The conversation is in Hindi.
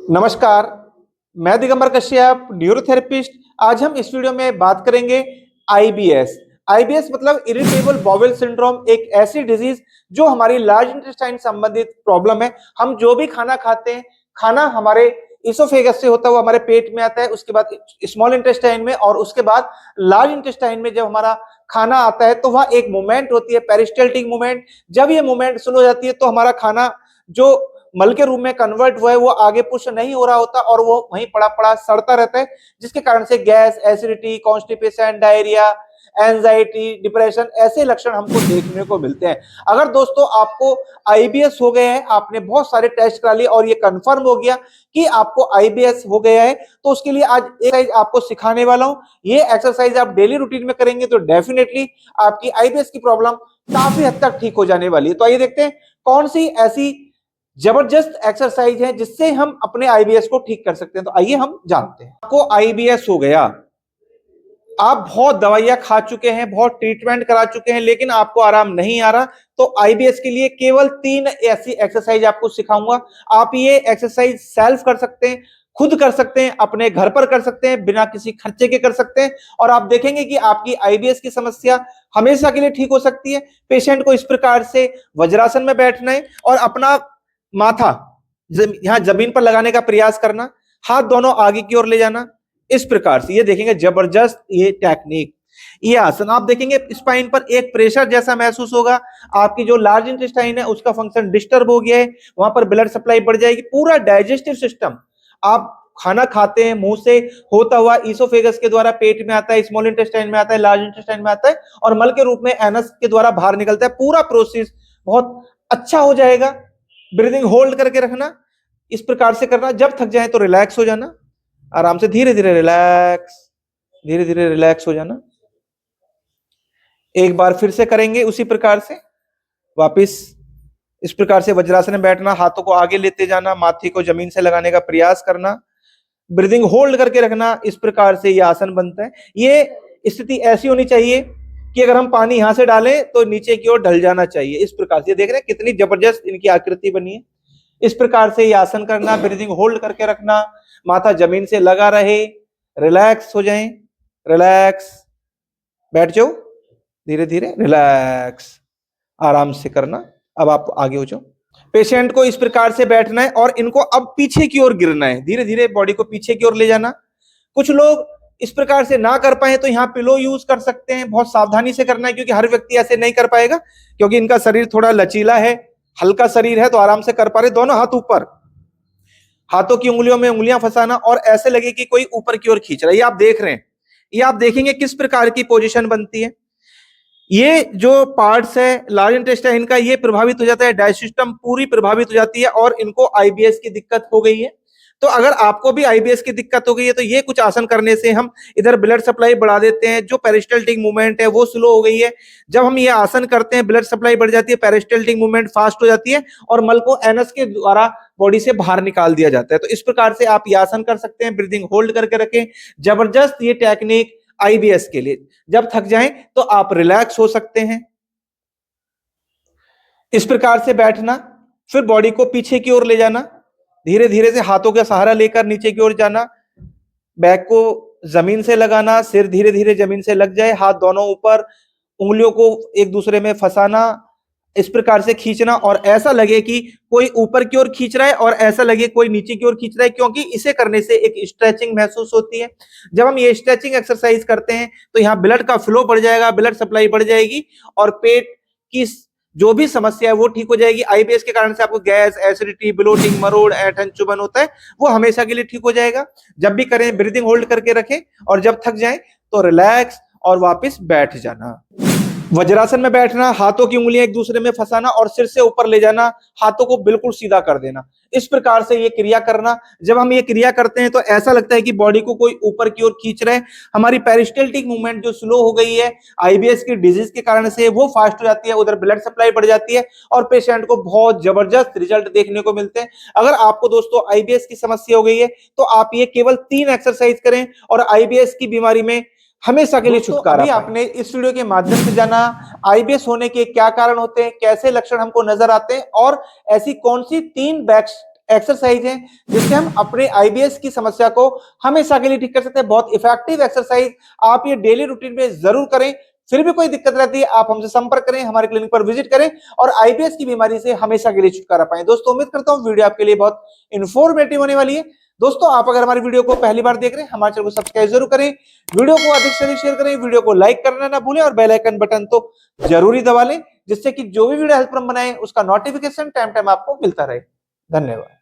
नमस्कार, मैं दिगंबर कश्यप, न्यूरोथेरेपिस्ट। आज हम इस वीडियो में बात करेंगे आईबीएस। आईबीएस मतलब इरिटेबल बाउल सिंड्रोम, एक ऐसी डिजीज जो हमारी लार्ज इंटेस्टाइन संबंधित प्रॉब्लम है। हम जो भी खाना खाते हैं, खाना हमारे इसोफेगस से होता हुआ हमारे पेट में आता है, उसके बाद स्मॉल इंटेस्टाइन में और उसके बाद लार्ज इंटेस्टाइन में जब हमारा खाना आता है तो वह एक मूवमेंट होती है, पेरिस्टल्टिक मूवमेंट। जब ये मूवमेंट स्लो हो जाती है तो हमारा खाना जो मल के रूप में कन्वर्ट हुआ है वो आगे पुश नहीं हो रहा होता और वो वहीं पड़ा पड़ा सड़ता रहता है, जिसके कारण से gas, acidity, constipation, diarrhoea, anxiety, depression ऐसे लक्षण हमको देखने को मिलते हैं। अगर दोस्तों आपको आईबीएस हो गया है, आपने बहुत सारे टेस्ट करा लिए और ये कंफर्म हो गया कि आपको आईबीएस हो गया है, तो उसके लिए आज एक एक्सरसाइज आपको सिखाने वाला हूं। ये एक्सरसाइज आप डेली रूटीन में करेंगे तो डेफिनेटली आपकी आईबीएस की प्रॉब्लम काफी हद तक ठीक हो जाने वाली है। तो आइए देखते हैं कौन सी ऐसी जबरदस्त एक्सरसाइज है जिससे हम अपने आईबीएस को ठीक कर सकते हैं। तो आइए हम जानते हैं। आपको आईबीएस हो गया, आप बहुत दवाइयां खा चुके हैं, बहुत ट्रीटमेंट करा चुके हैं, लेकिन आपको आराम नहीं आ रहा, तो आईबीएस के लिए केवल 3 ऐसी एक्सरसाइज आपको सिखाऊंगा। आप ये एक्सरसाइज सेल्फ कर सकते हैं, खुद कर सकते हैं, अपने घर पर कर सकते हैं, बिना किसी खर्चे के कर सकते हैं और आप देखेंगे कि आपकी आईबीएस की समस्या हमेशा के लिए ठीक हो सकती है। पेशेंट को इस प्रकार से वज्रासन में बैठना है और अपना माथा यहां जमीन पर लगाने का प्रयास करना, हाथ दोनों आगे की ओर ले जाना, इस प्रकार से। ये देखेंगे जबरदस्त ये टेक्निक। ये आसन आप देखेंगे स्पाइन पर एक प्रेशर जैसा महसूस होगा। आपकी जो लार्ज इंटेस्टाइन है उसका फंक्शन डिस्टर्ब हो गया है, वहां पर ब्लड सप्लाई बढ़ जाएगी। पूरा डाइजेस्टिव सिस्टम, आप खाना खाते हैं मुंह से होता हुआ ईसोफेगस के द्वारा पेट में आता है, स्मॉल इंटेस्टाइन में आता है, लार्ज इंटेस्टाइन में आता है और मल के रूप में एनस के द्वारा बाहर निकलता है। पूरा प्रोसेस बहुत अच्छा हो जाएगा। ब्रीदिंग होल्ड करके रखना, इस प्रकार से करना। जब थक जाए तो रिलैक्स हो जाना, आराम से धीरे धीरे रिलैक्स, धीरे धीरे रिलैक्स हो जाना। एक बार फिर से करेंगे उसी प्रकार से। वापिस इस प्रकार से वज्रासन में बैठना, हाथों को आगे लेते जाना, माथे को जमीन से लगाने का प्रयास करना, ब्रीदिंग होल्ड करके रखना। इस प्रकार से ये आसन बनता है। ये स्थिति ऐसी होनी चाहिए कि अगर हम पानी यहां से डालें तो नीचे की ओर ढल जाना चाहिए। इस प्रकार से देख रहे हैं कितनी जबरदस्त इनकी आकृति बनी है। इस प्रकार से ये आसन करना, ब्रीदिंग होल्ड करके रखना, माथा जमीन से लगा रहे, रिलैक्स हो जाएं, रिलैक्स, बैठ जाओ, धीरे धीरे रिलैक्स, आराम से करना। अब आप आगे हो जाओ। पेशेंट को इस प्रकार से बैठना है और इनको अब पीछे की ओर गिरना है, धीरे धीरे बॉडी को पीछे की ओर ले जाना। कुछ लोग इस प्रकार से ना कर पाए तो यहाँ पिलो यूज कर सकते हैं। बहुत सावधानी से करना है क्योंकि हर व्यक्ति ऐसे नहीं कर पाएगा, क्योंकि इनका शरीर थोड़ा लचीला है, हल्का शरीर है, तो आराम से कर पा रहे। दोनों हाथ ऊपर, हाथों की उंगलियों में उंगलियां फंसाना और ऐसे लगे कि कोई ऊपर की ओर खींच रहा है। ये आप देख रहे हैं, ये आप देखेंगे किस प्रकार की पोजीशन बनती है। ये जो पार्ट्स है लार्ज इंटेस्टाइन का, ये प्रभावित हो जाता है, डाइजेस्टिव सिस्टम पूरी प्रभावित हो जाती है और इनको आईबीएस की दिक्कत हो गई है। तो अगर आपको भी आईबीएस की दिक्कत हो गई है तो ये कुछ आसन करने से हम इधर ब्लड सप्लाई बढ़ा देते हैं। जो पेरिस्टल्टिक मूवमेंट है वो स्लो हो गई है। जब हम ये आसन करते हैं ब्लड सप्लाई बढ़ जाती है, पेरिस्टल्टिक मूवमेंट फास्ट हो जाती है और मल को एनस के द्वारा बॉडी से बाहर निकाल दिया जाता है। तो इस प्रकार से आप ये आसन कर सकते हैं, ब्रीदिंग होल्ड करके रखें। जबरदस्त ये टेक्निक आईबीएस के लिए। जब थक जाएं तो आप रिलैक्स हो सकते हैं। इस प्रकार से बैठना, फिर बॉडी को पीछे की ओर ले जाना, धीरे धीरे से हाथों का सहारा लेकर नीचे की ओर जाना, बैक को जमीन से लगाना, सिर धीरे धीरे जमीन से लग जाए, हाथ दोनों ऊपर, उंगलियों को एक दूसरे में फंसाना, इस प्रकार से खींचना और ऐसा लगे कि कोई ऊपर की ओर खींच रहा है और ऐसा लगे कोई नीचे की ओर खींच रहा है, क्योंकि इसे करने से एक स्ट्रेचिंग महसूस होती है। जब हम ये स्ट्रेचिंग एक्सरसाइज करते हैं तो यहाँ ब्लड का फ्लो बढ़ जाएगा, ब्लड सप्लाई बढ़ जाएगी और पेट की जो भी समस्या है वो ठीक हो जाएगी। आईबीएस के कारण से आपको गैस, एसिडिटी, ब्लोटिंग, मरोड़, ऐंठन, चुभन होता है, वो हमेशा के लिए ठीक हो जाएगा। जब भी करें ब्रीदिंग होल्ड करके रखें और जब थक जाएं तो रिलैक्स और वापस बैठ जाना। वज्रासन में बैठना, हाथों की उंगलियां एक दूसरे में फंसाना और सिर से ऊपर ले जाना, हाथों को बिल्कुल सीधा कर देना। इस प्रकार से ये क्रिया करना। जब हम ये क्रिया करते हैं तो ऐसा लगता है कि बॉडी को कोई ऊपर की ओर खींच रहे हैं। हमारी पेरिस्टल्टिक मूवमेंट जो स्लो हो गई है आईबीएस की डिजीज के कारण से, वो फास्ट हो जाती है, उधर ब्लड सप्लाई बढ़ जाती है और पेशेंट को बहुत जबरदस्त रिजल्ट देखने को मिलते हैं। अगर आपको दोस्तों आईबीएस की समस्या हो गई है तो आप ये केवल 3 एक्सरसाइज करें और आईबीएस की बीमारी में हमेशा के लिए छुटकारा पाएं। आपने इस वीडियो के माध्यम से जाना आईबीएस होने के क्या कारण होते हैं, कैसे लक्षण हमको नजर आते हैं और ऐसी कौन सी 3 बेस्ट एक्सरसाइज है जिससे हम अपने आईबीएस की समस्या को हमेशा के लिए ठीक कर सकते हैं। बहुत इफेक्टिव एक्सरसाइज, आप ये डेली रूटीन में जरूर करें। फिर भी कोई दिक्कत रहती है आप हमसे संपर्क करें, हमारे क्लिनिक पर विजिट करें और आईबीएस की बीमारी से हमेशा के लिए छुटकारा पाएं। दोस्तों उम्मीद करता हूं वीडियो आपके लिए बहुत इंफॉर्मेटिव होने वाली है। दोस्तों आप अगर हमारी वीडियो को पहली बार देख रहे हैं, हमारे चैनल को सब्सक्राइब जरूर करें, वीडियो को अधिक से अधिक शेयर करें, वीडियो को लाइक करना ना भूलें और बेल आइकन बटन तो जरूरी दबा लें, जिससे कि जो भी वीडियो हेल्प हम बनाए उसका नोटिफिकेशन टाइम टाइम आपको मिलता रहे। धन्यवाद।